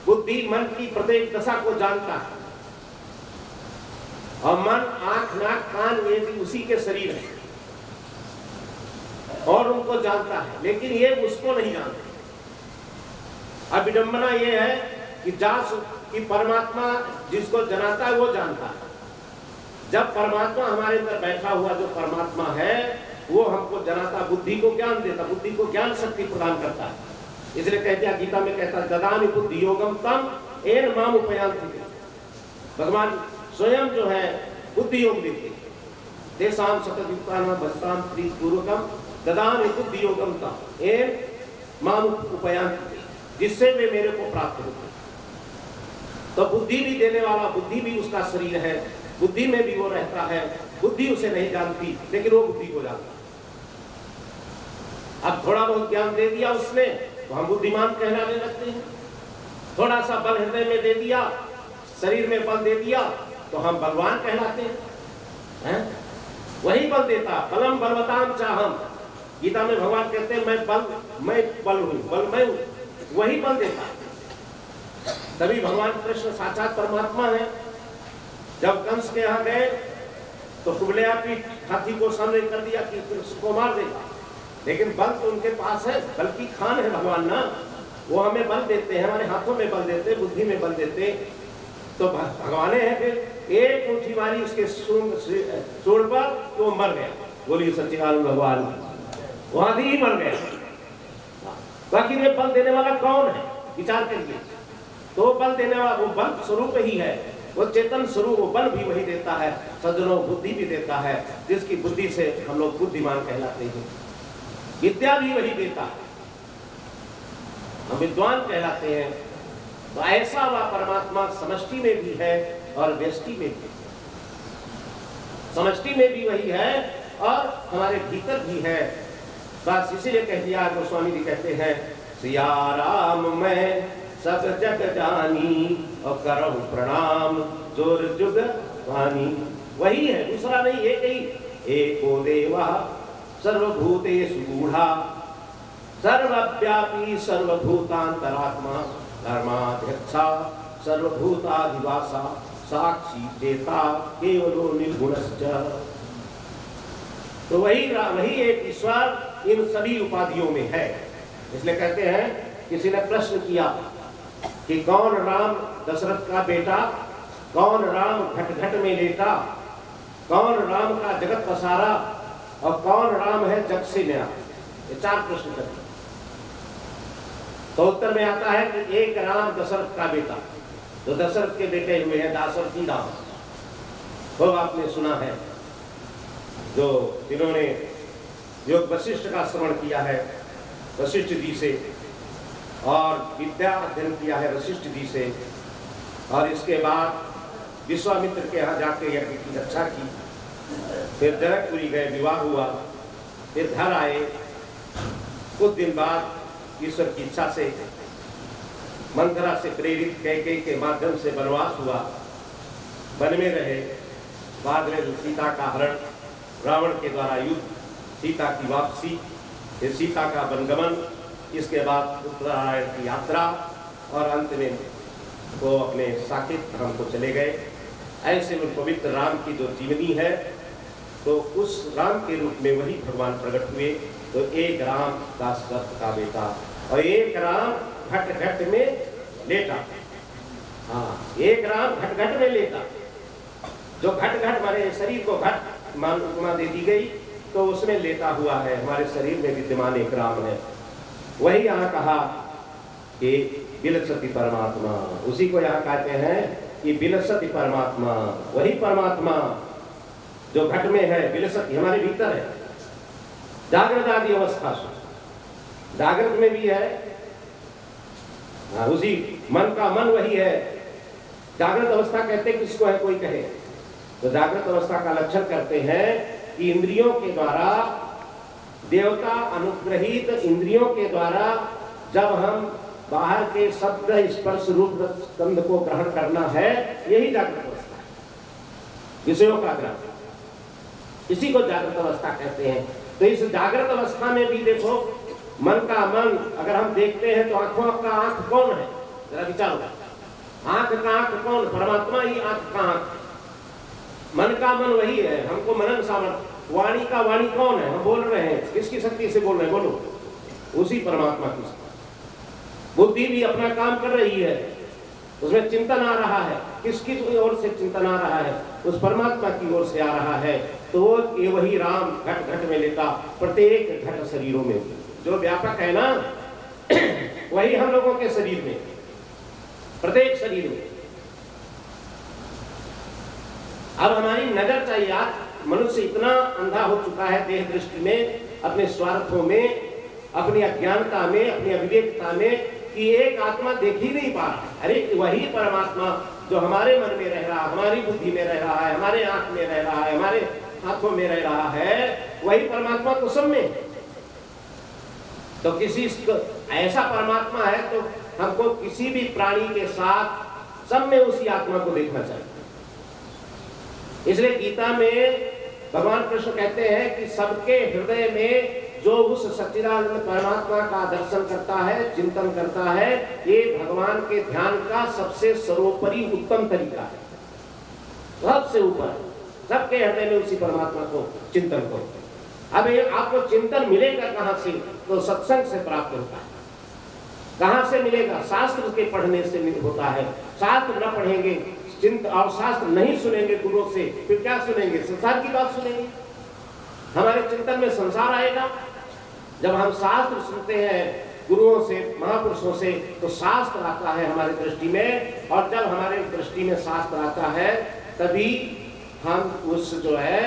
बुद्धि मन की प्रत्येक दशा को जानता है। और मन आंख नाक कान ये भी उसी के शरीर है, और उनको जानता है, लेकिन ये उसको नहीं जानते। अब विडंबना ये है कि परमात्मा जिसको जनाता है वो जानता है। जब परमात्मा हमारे अंदर बैठा हुआ जो परमात्मा है वो हमको जनाता, बुद्धि को ज्ञान देता, बुद्धि को ज्ञान शक्ति प्रदान करता है। इसलिए कहते हैं, गीता में कहता है, ददामि बुद्धि योगम तम येन माम उपयान्ति। भगवान स्वयं जो है बुद्धि योग देते हैं। तेषां सततयुक्तानां भजतां प्रीतिपूर्वकं ददामि बुद्धि योगम तम येन माम उपयान्ति, जिससे वे मेरे को प्राप्त होते हैं। तो बुद्धि भी देने वाला, बुद्धि भी उसका शरीर है, बुद्धि में भी वो रहता है, बुद्धि उसे नहीं जानती, लेकिन वो बुद्धि को जानता है। अब थोड़ा बहुत ज्ञान दे दिया उसने तो हम बुद्धिमान कहलाने लगते हैं, थोड़ा सा बल हृदय में दे दिया, शरीर में बल दे दिया तो हम बलवान कहलाते हैं। वही बल देता, बलम बलवताम चाहम, गीता में भगवान कहते हैं मैं बल हूं, बल मैं हूं, वही बल देता। तभी भगवान कृष्ण साक्षात परमात्मा है। जब कंस के यहाँ गए तो कुबलेया पीठ हाथी को सामने कर दिया कि कृष्ण को मार देगा, लेकिन बल तो उनके पास है, बल की खान है भगवान ना, वो हमें बल देते हैं, हमारे हाथों में बल देते, बुद्धि में बल देते, तो भगवान है। फिर एक मुट्ठी मारी उसके सूंड पर तो मर गया। बोलिए सच्चिदानंद भगवान, वहां ही मर गया। बाकी ये बल देने वाला कौन है, विचार करिए। तो बल देने वाला वो बल स्वरूप ही है, वो चेतन स्वरूप, वो बल भी वही देता है, सज्जनों बुद्धि भी देता है, जिसकी बुद्धि से हम लोग बुद्धिमान कहलाते हैं। विद्या भी वही देता है, हम विद्वान कहलाते हैं। तो ऐसा वह परमात्मा समष्टि में भी है और व्यष्टि में भी। समष्टि में भी वही है और हमारे भीतर भी है। बस इसीलिए कह दिया, गोस्वामी जी कहते हैं सिया राम मैं सब जग जानी और करो प्रणाम जोर जुग वानी। वही है, दूसरा नहीं, एक ही। एको देवा सर्वभूतेषु गूढ़ा सर्वव्यापी सर्वभूतांतरात्मा धर्माध्यक्षा सर्वभूताधिवासा साक्षी चेता केवलो निर्गुणश्च। तो वही एक ईश्वर इन सभी उपाधियों में है। इसलिए कहते हैं, किसी ने प्रश्न किया कि कौन राम दशरथ का बेटा, कौन राम घट घट में लेटा, कौन राम का जगत पसारा और कौन राम है जग से न्यारा। ये 4 प्रश्न करते। तो उत्तर में आता है कि एक राम दशरथ का बेटा, तो दशरथ के बेटे हुए हैं दाशरथी राम। खूब आपने सुना है, जो जिन्होंने योग वशिष्ठ का श्रवण किया है वशिष्ठ जी से, और विद्या अध्ययन किया है वशिष्ठ जी से, और इसके बाद विश्वामित्र के यहाँ जाके यज्ञ की रक्षा की, फिर जनकपुरी गए, विवाह हुआ, फिर घर आए। कुछ दिन बाद ईश्वर की इच्छा से मंथरा से प्रेरित कैकेयी के माध्यम से वनवास हुआ, वन में रहे। बाद में सीता का हरण, रावण के द्वारा युद्ध, सीता की वापसी, फिर सीता का वनगमन, इसके बाद उत्तरायण की यात्रा, और अंत में वो अपने साकेत धाम को चले गए। ऐसे में पवित्र राम की जो जीवनी है, तो उस राम के रूप में वही भगवान प्रकट हुए। तो एक राम दशरथ का बेटा और एक राम घट घट में लेटा। हाँ, एक राम घट घट में लेटा। जो घट घट हमारे शरीर को घट मान उपमा दे दी गई, तो उसमें लेटा हुआ है, हमारे शरीर में विद्यमान एक राम है। वही यहाँ कहा कि विलसति परमात्मा, उसी को यहाँ कहते हैं कि विलसति परमात्मा। वही परमात्मा जो घट में है, विलसति हमारे भीतर है। जागृत आदि अवस्था से, जागृत में भी है, उसी मन का मन वही है। जागृत अवस्था कहते किसको है, कोई कहे तो जागृत अवस्था का लक्षण करते हैं कि इंद्रियों के द्वारा, देवता अनुग्रहित इंद्रियों के द्वारा जब हम बाहर के शब्द स्पर्श रूप स्कंध को ग्रहण करना है, यही जागृत अवस्था है, विषयों का ग्रहण, इसी को जागृत अवस्था कहते हैं। तो इस जागृत अवस्था में भी देखो, मन का मन अगर हम देखते हैं तो आंखों का आंख कौन है, जरा विचार करो। आंख का आंख कौन, परमात्मा ही आंख का आंख। मन का मन वही है, हमको मनन सामर्थ्य। वाणी का वाणी कौन है, हम बोल रहे हैं, किसकी शक्ति से बोल रहे हैं, बोलो, उसी परमात्मा की। बुद्धि भी अपना काम कर रही है, उसमें चिंतन आ रहा है, किसकी ओर से चिंतन आ रहा है, उस परमात्मा की ओर से आ रहा है। तो ये वही राम घट घट में लेता, प्रत्येक घट शरीरों में जो व्यापक है ना, वही हम लोगों के शरीर में, प्रत्येक शरीर में। अब हमारी नजर चाहिए, आज मनुष्य इतना अंधा हो चुका है देह दृष्टि में, अपने स्वार्थों में, अपनी अज्ञानता में, अपनी अविवेकता में, कि एक आत्मा देख ही नहीं पा रहा। अरे वही परमात्मा जो हमारे मन में रह रहा, हमारी बुद्धि में रह रहा है, हमारे आंख में रह रहा है, हमारे हाथों में रह रहा है, वही परमात्मा तो सब में। तो किसी ऐसा परमात्मा है तो हमको किसी भी प्राणी के साथ सब में उसी आत्मा को देखना चाहिए। इसलिए गीता में भगवान कृष्ण कहते हैं कि सबके हृदय में जो उस सच्चिदानंद परमात्मा का दर्शन करता है, चिंतन करता है, ये भगवान के ध्यान का सबसे सर्वोपरि उत्तम तरीका है। सबसे ऊपर सबके हृदय में उसी परमात्मा को चिंतन करो। अब ये आपको चिंतन मिलेगा कहां से? तो सत्संग से प्राप्त होता है। कहां से मिलेगा? शास्त्र के पढ़ने से होता है। शास्त्र न पढ़ेंगे और शास्त्र नहीं सुनेंगे गुरुओं से, फिर क्या सुनेंगे? संसार की बात सुनेंगे। हमारे चिंतन में संसार आएगा। जब हम शास्त्र सुनते हैं गुरुओं से, महापुरुषों से, तो शास्त्र आता है हमारी दृष्टि में, और जब हमारे दृष्टि में शास्त्र आता है तभी हम उस जो है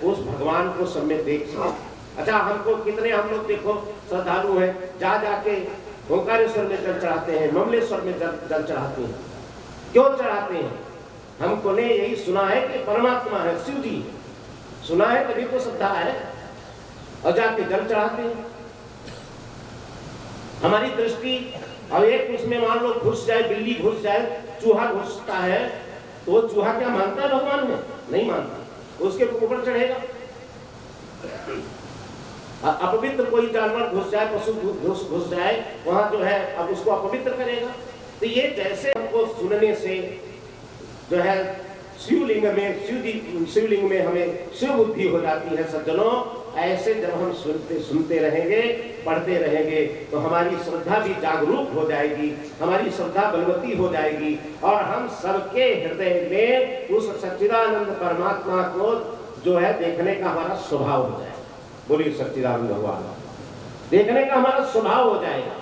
उस भगवान को सम्यक देख सकते। अच्छा, हमको कितने हम लोग देखो श्रद्धालु हैं, जा जाके ओंकारेश्वर में जल चढ़ाते हैं, ममलेश्वर में जल चढ़ाते हैं। क्यों चढ़ाते हैं? हमको ने यही सुना है कि परमात्मा है, शिव जी सुना है, तभी तो श्रद्धा है, और जाके जल चढ़ाते हैं। हमारी दृष्टि, अब एक उसमें मान लो घुस जाए, बिल्ली घुस जाए, चूहा घुसता है, तो वो चूहा क्या मानता है भगवान में? नहीं मानता, उसके ऊपर चढ़ेगा। अपवित्र कोई जानवर घुस जाए, पशु घुस जाए, वहां जो है अब उसको अपवित्र करेगा। तो ये जैसे हमको सुनने से जो है शिवलिंग में हमें शिव बुद्धि हो जाती है सज्जनों, ऐसे जब हम सुनते रहेंगे, पढ़ते रहेंगे, तो हमारी श्रद्धा भी जागरूक हो जाएगी, हमारी श्रद्धा बलवती हो जाएगी, और हम सबके हृदय में उस सच्चिदानंद परमात्मा को जो है देखने का हमारा स्वभाव हो जाएगा। बोलिए सच्चिदानंद भगवान, देखने का हमारा स्वभाव हो जाएगा।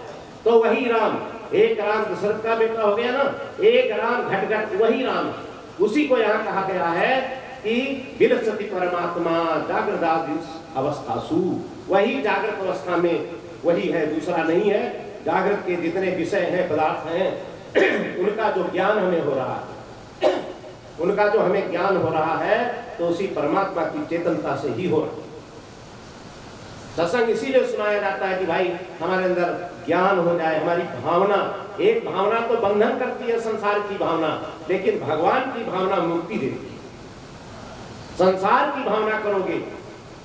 तो वही राम, एक राम दशरथ का बेटा हो गया ना, एक राम घट घट वही राम, उसी को यहाँ कहा गया है कि विलसति परमात्मा जागृत अवस्थासु, वही जागृत अवस्था में वही है, दूसरा नहीं है। जागृत के जितने विषय हैं, पदार्थ हैं, उनका जो ज्ञान हमें हो रहा है, उनका जो हमें ज्ञान हो रहा है, तो उसी परमात्मा की चेतनता से ही हो रहा है। सत्संग इसीलिए सुनाया जाता है कि भाई हमारे अंदर ज्ञान हो जाए, हमारी भावना, एक भावना तो बंधन करती है संसार की भावना, लेकिन भगवान की भावना मुक्ति देती है। संसार की भावना करोगे,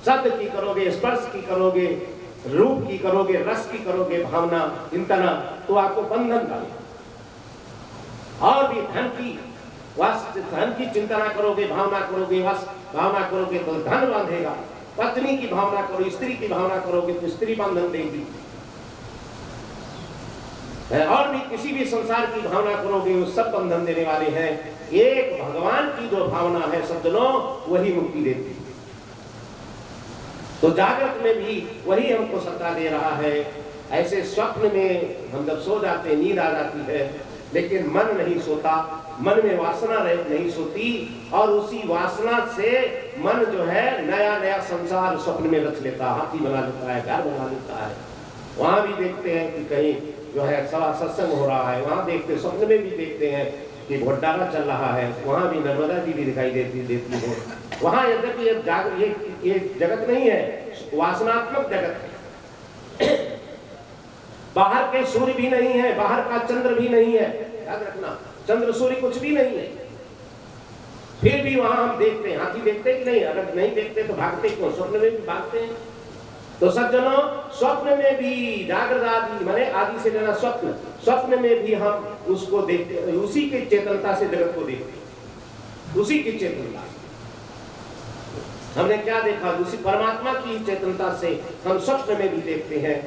शब्द की करोगे, स्पर्श की करोगे, रूप की करोगे, रस की करोगे भावना चिंतना, तो आपको बंधन डालेगा। और भी धन की चिंतना करोगे, भावना करोगे, भावना करोगे तो धन बांधेगा। पत्नी की भावना करो, स्त्री की भावना करोगे तो स्त्री बंधन देगी। और भी किसी भी संसार की भावना करोगे, वो सब बंधन देने वाले हैं। एक भगवान की जो भावना है सज्जनों, वही मुक्ति देती है। तो जागृत में भी वही हमको सत्ता दे रहा है। ऐसे स्वप्न में हम जब सो जाते, नींद आ जाती है, लेकिन मन नहीं सोता, मन में वासना नहीं सोती, और उसी वासना से मन जो है नया नया संसार स्वप्न में रच लेता, हाथी बना लेता है, घर बना लेता है। वहां भी देखते हैं कि कहीं जो है सभा सत्संग हो रहा है, वहां देखते, स्वप्न में भी देखते हैं कि भोटाला चल रहा है, वहां भी नर्मदा जी भी दिखाई देती है। वहां यद्यपि ये जगत नहीं है, वासनात्मक जगत है। बाहर के सूर्य भी नहीं है, बाहर का चंद्र भी नहीं है, याद रखना, चंद्र सूर्य कुछ भी नहीं है। फिर भी वहां हम देखते हैं, हाथी देखते कि नहीं? अगर नहीं देखते तो भागते क्यों? स्वप्न में भी भागते हैं। तो सज्जनों, स्वप्न में भी जागृत आदि माने आदि से लेना स्वप्न, स्वप्न में भी हम उसको देखते, उसी की चेतनता से जगत को देखते, उसी की चेतनता से। हमने क्या देखा? उसी परमात्मा की चेतनता से हम स्वप्न में भी देखते हैं,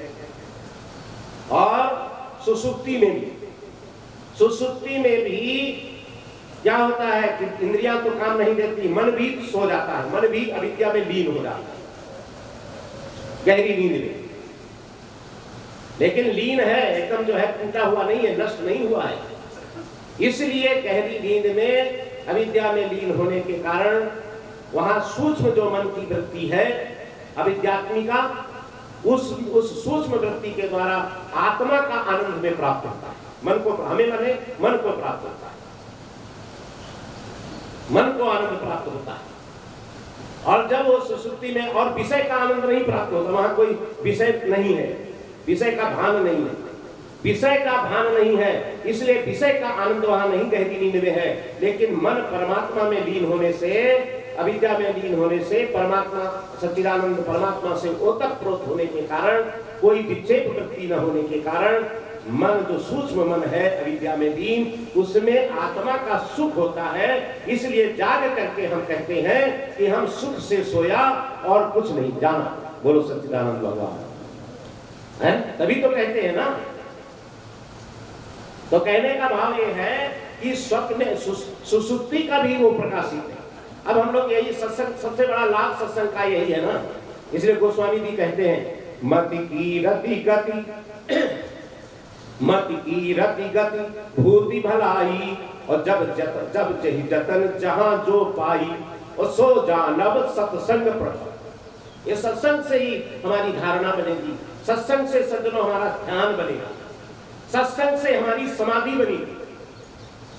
और सुसुप्ति में भी। सुसुप्ति में भी क्या होता है कि इंद्रियां तो काम नहीं देती, मन भी सो जाता है, मन भी अविद्या में लीन हो जाता है, गहरी नींद में। लेकिन लीन है, एकदम जो है टूटा हुआ नहीं है, नष्ट नहीं हुआ है। इसलिए गहरी नींद में अविद्या में लीन होने के कारण वहां सूक्ष्म जो मन की वृत्ति है अविद्यात्मिका, उस सूक्ष्म वृत्ति के द्वारा आत्मा का आनंद में प्राप्त होता है। मन को मन को प्राप्त होता है, मन को आनंद प्राप्त होता है। और जब वो सुसुप्ति में, और विषय का आनंद नहीं प्राप्त होता, वहां कोई विषय नहीं है, विषय का भान नहीं है, विषय का भान नहीं है, इसलिए विषय का आनंद वहां नहीं गहरी नींद में है। लेकिन मन परमात्मा में लीन होने से अविद्या में लीन होने से, परमात्मा सच्चिदानंद परमात्मा से ओतप्रोत होने के कारण, कोई विक्षेप वृत्ति न होने के कारण, मन जो सूक्ष्म मन है अविद्या में लीन, उसमें आत्मा का सुख होता है। इसलिए जाग करके हम कहते हैं कि हम सुख से सोया और कुछ नहीं जाना। बोलो सच्चिदानंद भगवान है, तभी तो कहते हैं ना। तो कहने का भाव ये है कि स्वप्न सुसुप्ति का भी वो प्रकाशित है। अब हम लोग यही सत्संग, सबसे बड़ा लाभ सत्संग का यही है ना। इसलिए गोस्वामी जी कहते हैं मति की रति गति, मति की रति गति भूति भलाई, और जब चही जतन जहां जो पाई, और सो जानब सत्संग प्रभ। ये सत्संग से ही हमारी धारणा बनेगी, सत्संग से सज्जनों हमारा ध्यान बनेगा, सत्संग से हमारी समाधि बनेगी।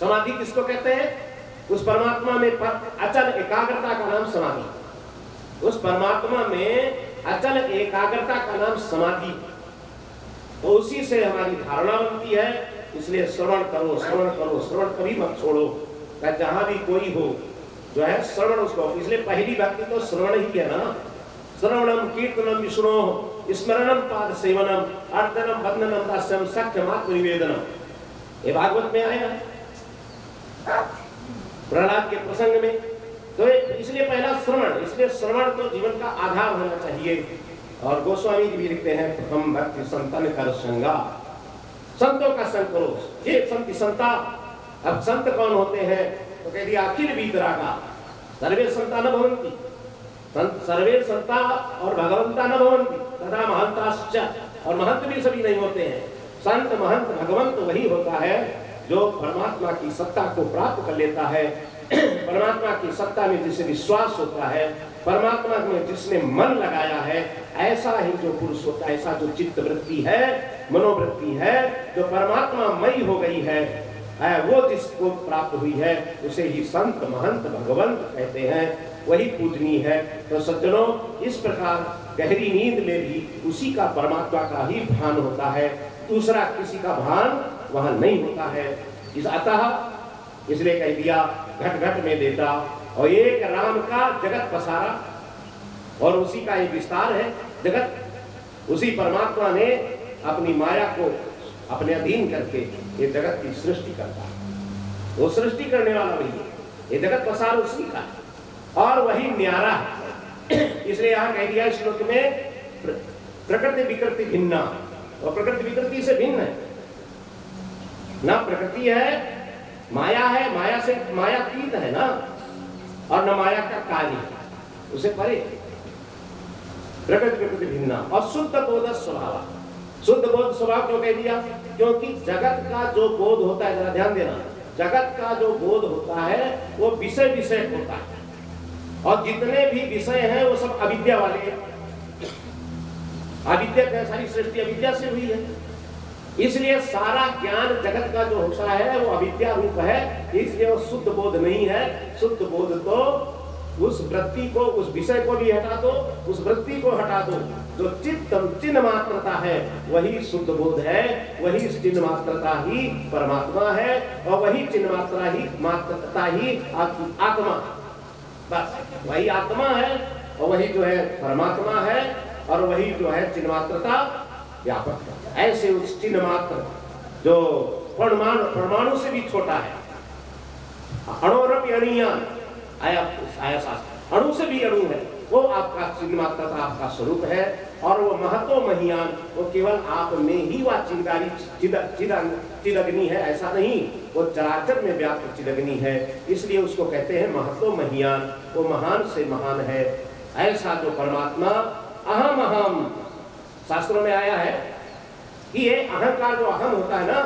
समाधि किसको कहते हैं? उस परमात्मा में अचल एकाग्रता का नाम समाधि। उस परमात्मा में अचल एकाग्रता का नाम समाधि। तो उसी से हमारी धारणा बनती है। इसलिए श्रवण करो, श्रवण करो, श्रवण कभी मत छोड़ो। जहां भी कोई हो जो है श्रवण उसको, इसलिए पहली भक्ति तो श्रवण ही है ना। श्रवणम कीर्तनम विष्णु स्मरणम पाद सेवनम अर्चनम वंदनम दास्यम सख्यमात्म निवेदनम। ये भागवत में आया है प्रहलाद के प्रसंग में। तो इसलिए पहला श्रवण, इसलिए श्रवण तो जीवन का आधार होना चाहिए। और गोस्वामी जी भी लिखते हैं प्रथम भक्ति संतन कर संगा, संतों का संग करो। ये संत संता, अब संत कौन होते हैं? तो कह दिया अखिल वीतरागा सर्वे संता न भवन्ति, सर्वे संता और भगवंता न भवन्ति तथा महंताश्च, और महंत भी सभी नहीं होते हैं। संत महंत भगवंत वही होता है जो परमात्मा की सत्ता को प्राप्त कर लेता है। परमात्मा की सत्ता में जिसे विश्वास होता है, परमात्मा में जिसने मन लगाया है, ऐसा ही जो पुरुष होता है, ऐसा जो चित्त वृत्ति है, मनोवृत्ति है, जो परमात्मा मई हो गई है, वो जिसको प्राप्त हुई है, उसे ही संत महंत भगवंत कहते हैं, वही पूजनीय है। तो सज्जनों, इस प्रकार गहरी नींद में भी उसी का परमात्मा का ही भान होता है, दूसरा किसी का भान वहां नहीं होता है। इस अतः इसलिए कह दिया घट घट में देता, और एक राम का जगत पसारा, और उसी का एक विस्तार है जगत। उसी परमात्मा ने अपनी माया को अपने अधीन करके ये जगत की सृष्टि करता है। वो सृष्टि करने वाला वही है, ये जगत पसार उसी का है, और वही न्यारा है। इसलिए यहाँ कह दिया श्लोक में प्रकृति विकृति भिन्ना, और प्रकृति विकृति से भिन्न है ना। प्रकृति है, माया है, माया से माया तीत है ना, और न माया का कार्य है, उसे परे। प्रकृति विकृति भिन्ना और शुद्ध बोध स्वभाव। शुद्ध बोध स्वभाव क्यों कह दिया? क्योंकि जगत का जो बोध होता है, जरा ध्यान देना, जगत का जो बोध होता है वो विषय विषय होता है, और जितने भी विषय हैं वो सब अविद्या वाले हैं। अविद्या का सारी सृष्टि अविद्या से हुई है, इसलिए सारा ज्ञान जगत का जो होता है वो अविद्या रूप है। इसलिए वो शुद्ध बोध नहीं है। शुद्ध बोध तो उस वृत्ति को, उस विषय को भी हटा दो, उस वृत्ति को हटा दो, जो चिन्ह मात्रता है वही शुद्ध बोध है, वही चिन्ह मात्रता ही परमात्मा है, और वही चिन्ह मात्रता ही आत्मा। बस वही आत्मा है, और वही जो है परमात्मा है, और वही जो है चिन्ह मात्रता व्यापक है। ऐसे उस चिन्ह मात्र जो परमाणु से भी छोटा है, अणोरपि अणीयान आया शास्त्र, अणु से भी अणु है, वो आपका चिन्ह मात्रता, आपका स्वरूप है। और वो महतो महियान, वो केवल आप में ही वह चिंगारी चिदग्नि है, ऐसा नहीं, वो चराचर में व्याप्त चिदग्नि है। इसलिए उसको कहते हैं महतो महियान, वो महान से महान है। ऐसा जो परमात्मा अहम अहम, शास्त्रों में आया है कि ये अहंकार जो अहम होता है ना,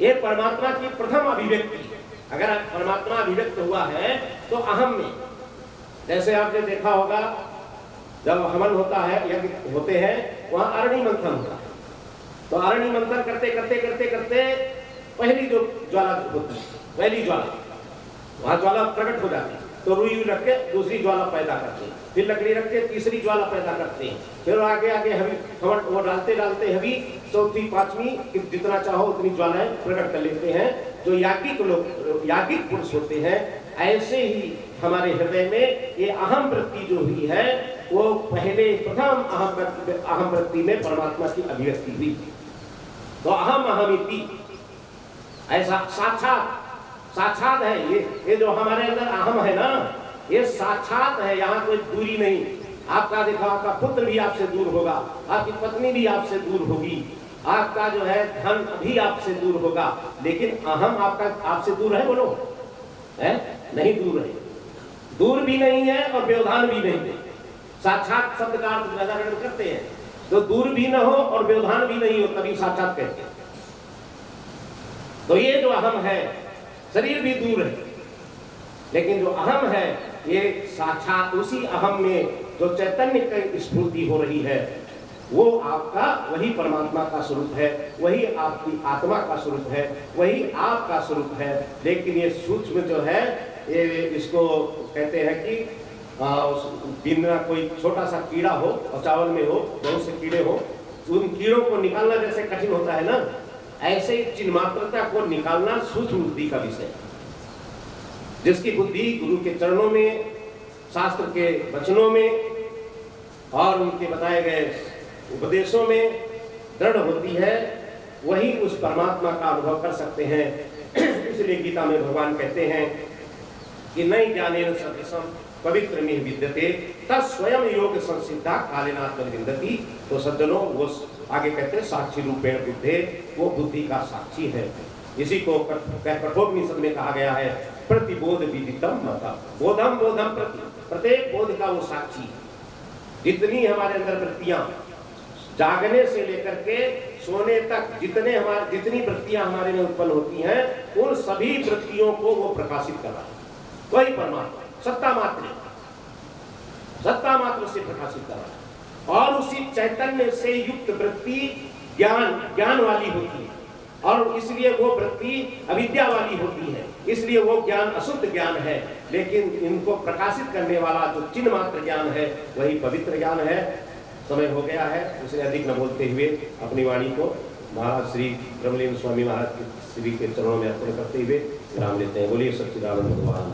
ये परमात्मा की प्रथम अभिव्यक्ति। अगर परमात्मा अभिव्यक्त हुआ है तो अहम में, जैसे आपने देखा होगा जब हवन होता है, यज्ञ होते हैं, वहां अरणि मंथन होता है। तो अरणि मंथन करते करते करते करते पहली जो ज्वाला होती है, पहली ज्वाला, वहां ज्वाला प्रकट हो जाती है, तो रुई रख के दूसरी ज्वाला पैदा करते हैं, फिर लकड़ी रख के तीसरी ज्वाला पैदा करते हैं, फिर आगे आगे हवन वो डालते डालते हवी चौथी, पांचवी, जितना चाहो उतनी ज्वालाएं प्रकट कर लेते हैं। जो याज्ञिक लोग, याज्ञिक पुरुष होते हैं, ऐसे ही हमारे हृदय में ये अहम वृत्ति जो हुई है वो पहले प्रथम अहम वृत्ति में परमात्मा की अभिव्यक्ति हुई। तो अहम अहमिति ऐसा साक्षात है। ये जो हमारे अंदर अहम है ना, ये साक्षात है, यहाँ कोई दूरी नहीं। आपका देखो, आपका पुत्र भी आपसे दूर होगा, आपकी पत्नी भी आपसे दूर होगी, आपका जो है धन भी आपसे दूर होगा, लेकिन अहम आपका आपसे दूर है? बोलो, है? नहीं दूर है, दूर भी नहीं है और व्यवधान भी नहीं है। साक्षात शब्द का अर्थ व्याकरण करते हैं, तो दूर भी न हो और व्यवधान भी नहीं हो तभी साक्षात कहते हैं। तो ये जो अहम है, शरीर भी दूर है, लेकिन जो अहम है ये साक्षात उसी अहम में जो चैतन्य की स्फूर्ति हो रही है वो आपका, वही परमात्मा का स्वरूप है, वही आपकी आत्मा का स्वरूप है, वही आपका स्वरूप है। लेकिन ये सूक्ष्म जो है ये इसको कहते हैं कि बिना कोई छोटा सा कीड़ा हो और चावल में हो बहुत से कीड़े हो, उन कीड़ों को निकालना जैसे कठिन होता है ना, ऐसे ही चिन्मात्रता को निकालना सूक्ष्म बुद्धि का विषय है। जिसकी बुद्धि गुरु के चरणों में, शास्त्र के वचनों में और उनके बताए गए उपदेशों में दृढ़ होती है, वही उस परमात्मा का अनुभव कर सकते हैं। इसलिए गीता में भगवान कहते हैं कि नई ज्ञानेन सदृशम पवित्र में विद्यते तत् स्वयं योग संसिद्धा कालेनाथ विंदति। तो सज्जनों, वो आगे कहते हैं साक्षी रूपेण बुद्धे, वो बुद्धि का साक्षी है। इसी को कठोपनिषद में कहा गया है, प्रतिबोध विदितम मता, बोधम बोधम प्रति, प्रत्येक बोध का वो साक्षी। जितनी हमारे अंदर वृत्तियां, जागने से लेकर के सोने तक जितनी वृत्तियां हमारे में उत्पन्न होती हैं, उन सभी वृत्तियों को वो प्रकाशित कर रहा है। वही परमात्मा सत्ता मात्र से प्रकाशित कर रहा है। और उसी चैतन्य से युक्त वृत्ति ज्ञान वाली होती है, और इसलिए वो वृत्ति अविद्या वाली होती है, इसलिए वो ज्ञान अशुद्ध ज्ञान है। लेकिन इनको प्रकाशित करने वाला जो चिन्ह मात्र ज्ञान है वही पवित्र ज्ञान है। समय हो गया है, इसलिए अधिक न बोलते हुए अपनी वाणी को महाराज श्री ब्रह्मलीन स्वामी महाराज श्री के चरणों में अर्पण करते हुए विराम लेते हैं। बोलिए सच्चिदानंद भगवान।